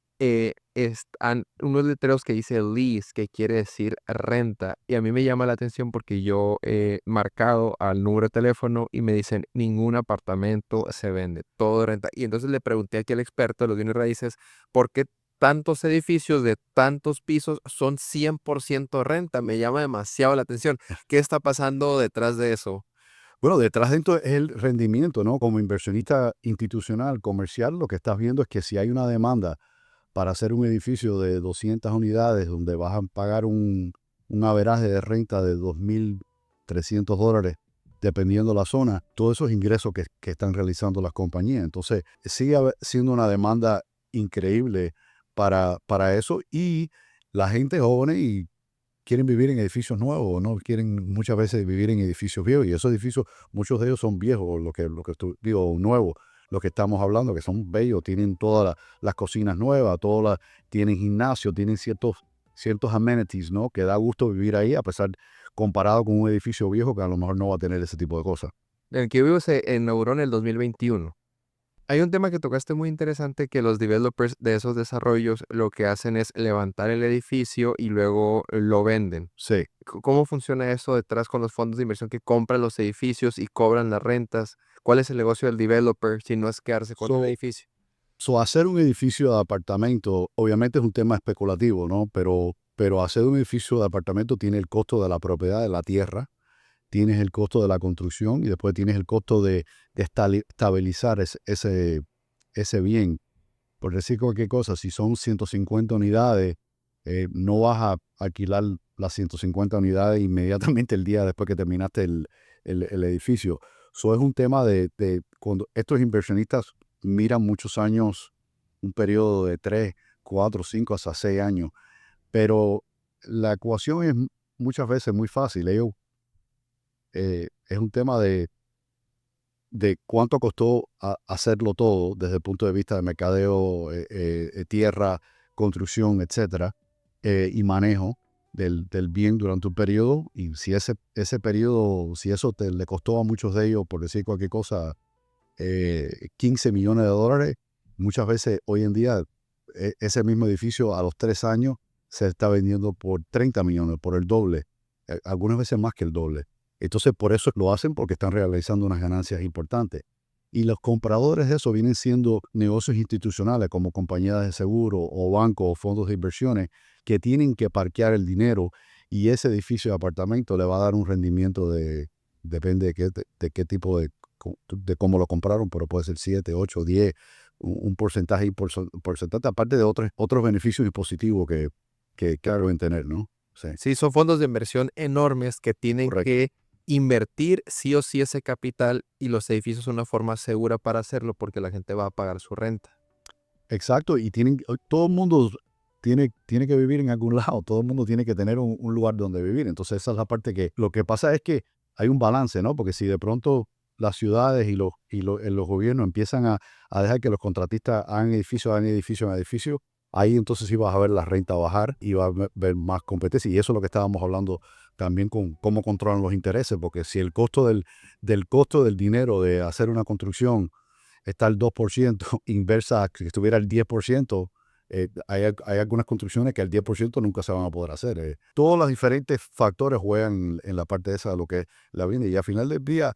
están unos letreros que dice lease, que quiere decir renta. Y a mí me llama la atención porque yo he marcado al número de teléfono y me dicen, ningún apartamento se vende, todo de renta. Y entonces le pregunté aquí al experto de los bienes raíces, ¿por qué tantos edificios de tantos pisos son 100% renta? Me llama demasiado la atención. ¿Qué está pasando detrás de eso? Bueno, detrás de esto es el rendimiento, ¿no? Como inversionista institucional, comercial, lo que estás viendo es que si hay una demanda para hacer un edificio de 200 unidades donde vas a pagar un averaje de renta de $2,300, dependiendo la zona, todos esos ingresos que están realizando las compañías. Entonces, sigue siendo una demanda increíble para eso y la gente joven y quieren vivir en edificios nuevos, no quieren muchas veces vivir en edificios viejos y esos edificios, muchos de ellos son viejos, digo, nuevos, lo que estamos hablando, que son bellos, tienen todas las cocinas nuevas, tienen gimnasio, tienen ciertos amenities, ¿no? Que da gusto vivir ahí, a pesar, comparado con un edificio viejo que a lo mejor no va a tener ese tipo de cosas. El que vivo se inauguró en el 2021. Hay un tema que tocaste muy interesante que los developers de esos desarrollos lo que hacen es levantar el edificio y luego lo venden. Sí. ¿Cómo funciona eso detrás con los fondos de inversión que compran los edificios y cobran las rentas? ¿Cuál es el negocio del developer si no es quedarse con un So, edificio? hacer un edificio de apartamento, obviamente es un tema especulativo, ¿no? Pero hacer un edificio de apartamento tiene el costo de la propiedad de la tierra, tienes el costo de la construcción y después tienes el costo de estabilizar ese bien. Por decir cualquier cosa, si son 150 unidades, no vas a alquilar las 150 unidades inmediatamente el día después que terminaste el edificio. Eso es un tema de cuando estos inversionistas miran muchos años, un periodo de 3, 4, 5 hasta 6 años, pero la ecuación es muchas veces muy fácil. Es un tema de cuánto costó hacerlo todo desde el punto de vista de mercadeo, tierra, construcción, etcétera, y manejo del bien durante un periodo. Y si ese periodo, si eso le costó a muchos de ellos, por decir cualquier cosa, 15 millones de dólares, muchas veces hoy en día ese mismo edificio a los 3 años se está vendiendo por 30 millones, por el doble, algunas veces más que el doble. Entonces, por eso lo hacen, porque están realizando unas ganancias importantes. Y los compradores de eso vienen siendo negocios institucionales como compañías de seguro o bancos o fondos de inversiones que tienen que parquear el dinero, y ese edificio de apartamento le va a dar un rendimiento depende de qué tipo de cómo lo compraron, pero puede ser 7, 8, 10, un porcentaje, porcentaje, aparte de otros beneficios impositivos que deben tener, ¿no? Sí, Sí, son fondos de inversión enormes que tienen correcto. que invertir sí o sí ese capital, y los edificios son una forma segura para hacerlo porque la gente va a pagar su renta. Exacto, y todo el mundo tiene que vivir en algún lado, todo el mundo tiene que tener un lugar donde vivir. Entonces esa es la parte que lo que pasa es que hay un balance, ¿no? Porque si de pronto las ciudades los gobiernos empiezan a dejar que los contratistas hagan edificio, ahí entonces sí vas a ver la renta bajar y vas a ver más competencia. Y eso es lo que estábamos hablando también con cómo controlan los intereses, porque si el costo del costo del dinero de hacer una construcción está al 2%, inversa que estuviera al 10%, hay algunas construcciones que al 10% nunca se van a poder hacer. Todos los diferentes factores juegan en la parte esa de lo que es la vivienda. Y al final del día,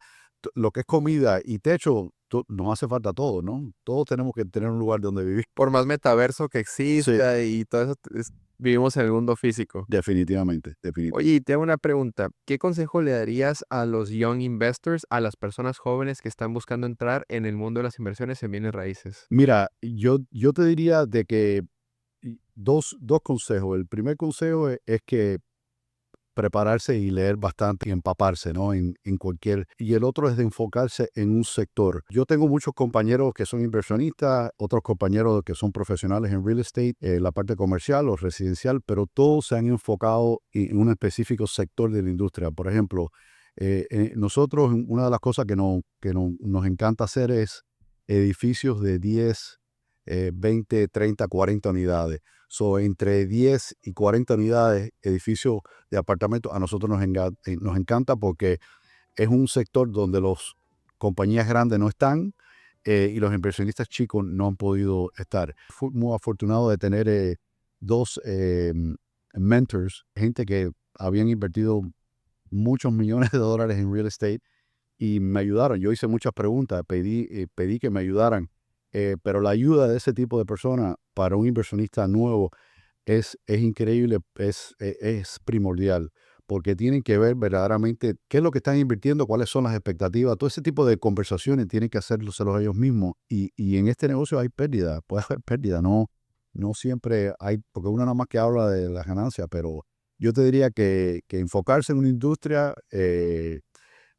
lo que es comida y techo, nos hace falta todo, ¿no? Todos tenemos que tener un lugar donde vivir. Por más metaverso que Sí, exista y todo eso, vivimos en el mundo físico. definitivamente. Oye, y te hago una pregunta. ¿Qué consejo le darías a los young investors, a las personas jóvenes que están buscando entrar en el mundo de las inversiones en bienes raíces? Mira, yo te diría de que dos consejos. El primer consejo es que prepararse y leer bastante y empaparse, ¿no? En cualquier. Y el otro es de enfocarse en un sector. Yo tengo muchos compañeros que son inversionistas, otros compañeros que son profesionales en real estate, la parte comercial o residencial, pero todos se han enfocado en un específico sector de la industria. Por ejemplo, nosotros, una de las cosas nos encanta hacer es edificios de 10, 20, 30, 40 unidades. Entre 10 y 40 unidades, edificios de apartamentos, a nosotros nos encanta porque es un sector donde las compañías grandes no están, y los inversionistas chicos no han podido estar. Fui muy afortunado de tener dos mentors, gente que habían invertido muchos millones de dólares en real estate y me ayudaron. Yo hice muchas preguntas, pedí que me ayudaran, pero la ayuda de ese tipo de personas para un inversionista nuevo es increíble, es primordial, porque tienen que ver verdaderamente qué es lo que están invirtiendo, cuáles son las expectativas, todo ese tipo de conversaciones tienen que hacérselos ellos mismos. Y en este negocio hay pérdida, puede haber pérdida, no siempre hay, porque uno nada más que habla de las ganancias, pero yo te diría que enfocarse en una industria,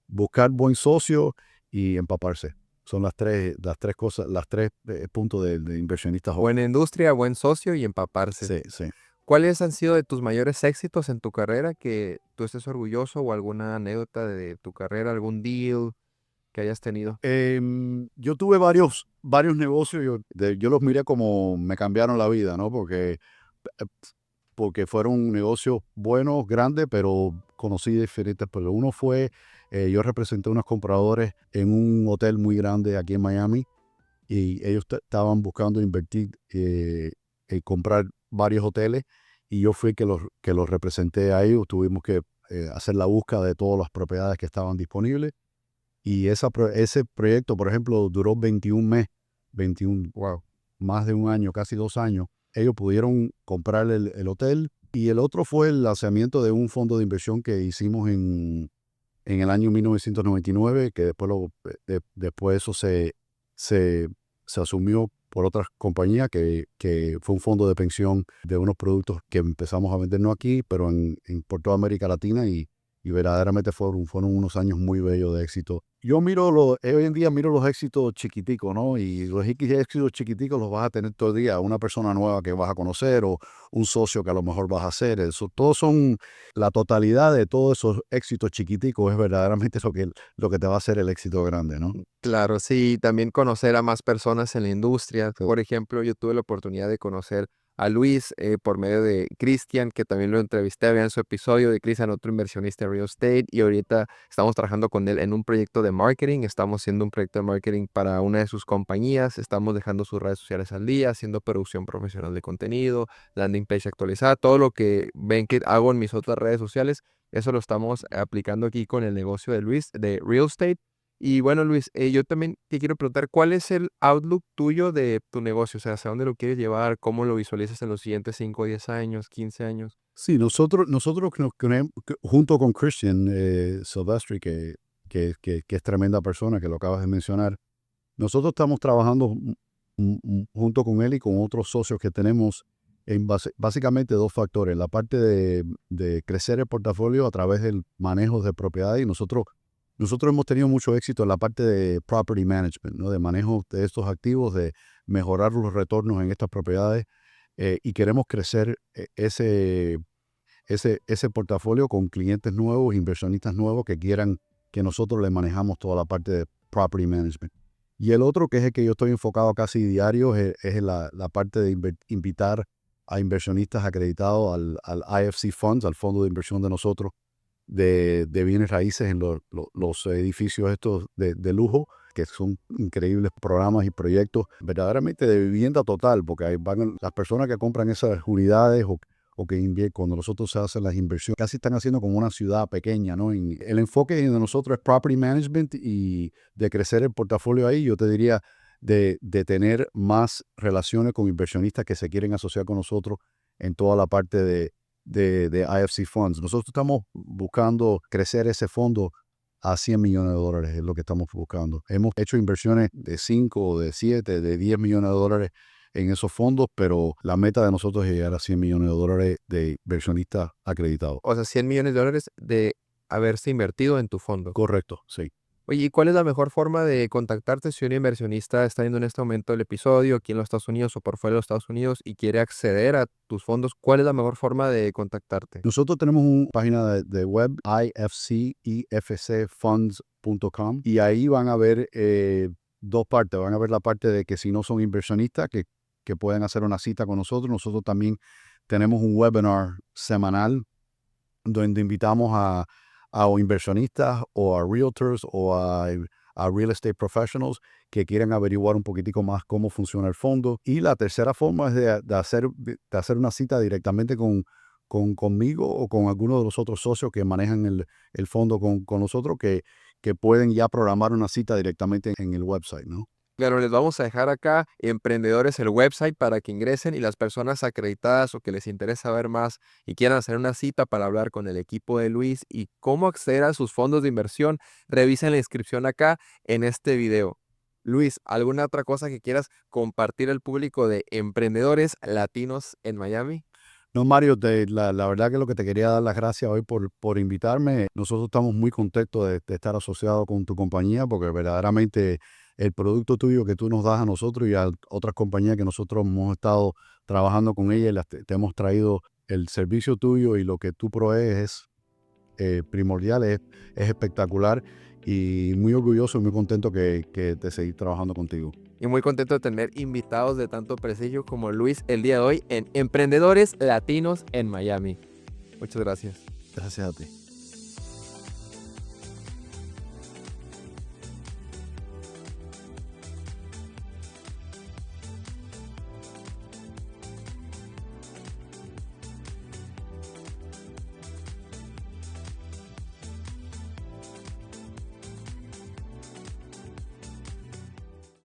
buscar buen socio y empaparse. Son las tres cosas, las tres puntos de inversionistas jóvenes. Buena industria, buen socio y empaparse. Sí, sí. ¿Cuáles han sido de tus mayores éxitos en tu carrera que tú estés orgulloso, o alguna anécdota de tu carrera, algún deal que hayas tenido? Yo tuve varios negocios, yo los miré como me cambiaron la vida, ¿no? Porque fueron negocios buenos, grandes, pero conocí diferentes. Pero uno fue, yo representé a unos compradores en un hotel muy grande aquí en Miami, y ellos estaban buscando invertir, comprar varios hoteles, y yo fui que los representé a ellos. Tuvimos que hacer la búsqueda de todas las propiedades que estaban disponibles, y ese proyecto, por ejemplo, duró 21 meses, 21, Wow. más de un año, casi 2 años. Ellos pudieron comprar el hotel, y el otro fue el lanzamiento de un fondo de inversión que hicimos en el año 1999, que después eso se, se asumió por otras compañías, que fue un fondo de pensión de unos productos que empezamos a vender no aquí, pero por toda América Latina, y y verdaderamente fueron unos años muy bellos de éxito. Yo hoy en día miro los éxitos chiquiticos, ¿no? Y los éxitos chiquiticos los vas a tener todo el día. Una persona nueva que vas a conocer o un socio que a lo mejor vas a hacer. Eso, todos son la totalidad de todos esos éxitos chiquiticos es verdaderamente lo que te va a hacer el éxito grande, ¿no? Claro, sí, también conocer a más personas en la industria. Por ejemplo, yo tuve la oportunidad de conocer a Luis por medio de Cristian, que también lo entrevisté, vean su episodio de Cristian, otro inversionista de real estate, y ahorita estamos trabajando con él en un proyecto de marketing, estamos haciendo un proyecto de marketing para una de sus compañías, estamos dejando sus redes sociales al día, haciendo producción profesional de contenido, landing page actualizada, todo lo que ven que hago en mis otras redes sociales, eso lo estamos aplicando aquí con el negocio de Luis de real estate. Y bueno, Luis, yo también te quiero preguntar, ¿cuál es el outlook tuyo de tu negocio? O sea, ¿hacia dónde lo quieres llevar? ¿Cómo lo visualizas en los siguientes 5, 10 años, 15 años? Sí, nosotros junto con Christian Silvestri, que es tremenda persona, que lo acabas de mencionar, nosotros estamos trabajando junto con él y con otros socios que tenemos en básicamente dos factores. La parte de crecer el portafolio a través del manejo de propiedades y nosotros hemos tenido mucho éxito en la parte de property management, ¿no? De manejo de estos activos, de mejorar los retornos en estas propiedades y queremos crecer ese portafolio con clientes nuevos, inversionistas nuevos que quieran que nosotros les manejamos toda la parte de property management. Y el otro, que es el que yo estoy enfocado casi diario, es la parte de invitar a inversionistas acreditados al IFC Funds, al fondo de inversión de nosotros, de bienes raíces en los edificios estos de lujo, que son increíbles programas y proyectos verdaderamente de vivienda total, porque ahí van las personas que compran esas unidades o que invierten, cuando nosotros se hacen las inversiones, casi están haciendo como una ciudad pequeña, ¿no? El enfoque de nosotros es property management y de crecer el portafolio ahí, yo te diría de tener más relaciones con inversionistas que se quieren asociar con nosotros en toda la parte de IFC Funds. Nosotros estamos buscando crecer ese fondo a $100 millones, es lo que estamos buscando. Hemos hecho inversiones de 5, de 7, de $10 millones en esos fondos, pero la meta de nosotros es llegar a $100 millones de inversionistas acreditados. O sea, $100 millones de haberse invertido en tu fondo. Correcto, sí. Oye, ¿y cuál es la mejor forma de contactarte si un inversionista está viendo en este momento el episodio aquí en los Estados Unidos o por fuera de los Estados Unidos y quiere acceder a tus fondos? ¿Cuál es la mejor forma de contactarte? Nosotros tenemos una página de web, ifcfunds.com, y ahí van a ver dos partes. Van a ver la parte de que si no son inversionistas, que pueden hacer una cita con nosotros. Nosotros también tenemos un webinar semanal donde invitamos a inversionistas o a realtors o a real estate professionals que quieran averiguar un poquitico más cómo funciona el fondo. Y la tercera forma es de hacer una cita directamente conmigo o con alguno de los otros socios que manejan el fondo con nosotros, que pueden ya programar una cita directamente en el website, ¿no? Claro, les vamos a dejar acá, Emprendedores, el website para que ingresen y las personas acreditadas o que les interesa ver más y quieran hacer una cita para hablar con el equipo de Luis y cómo acceder a sus fondos de inversión, revisen la inscripción acá en este video. Luis, ¿alguna otra cosa que quieras compartir al público de Emprendedores Latinos en Miami? No, Mario, la verdad que lo que te quería dar las gracias hoy por invitarme. Nosotros estamos muy contentos de estar asociados con tu compañía porque verdaderamente el producto tuyo que tú nos das a nosotros y a otras compañías que nosotros hemos estado trabajando con ellas, te hemos traído el servicio tuyo y lo que tú provees es primordial, es espectacular y muy orgulloso y muy contento de seguir trabajando contigo. Y muy contento de tener invitados de tanto prestigio como Luis el día de hoy en Emprendedores Latinos en Miami. Muchas gracias. Gracias a ti.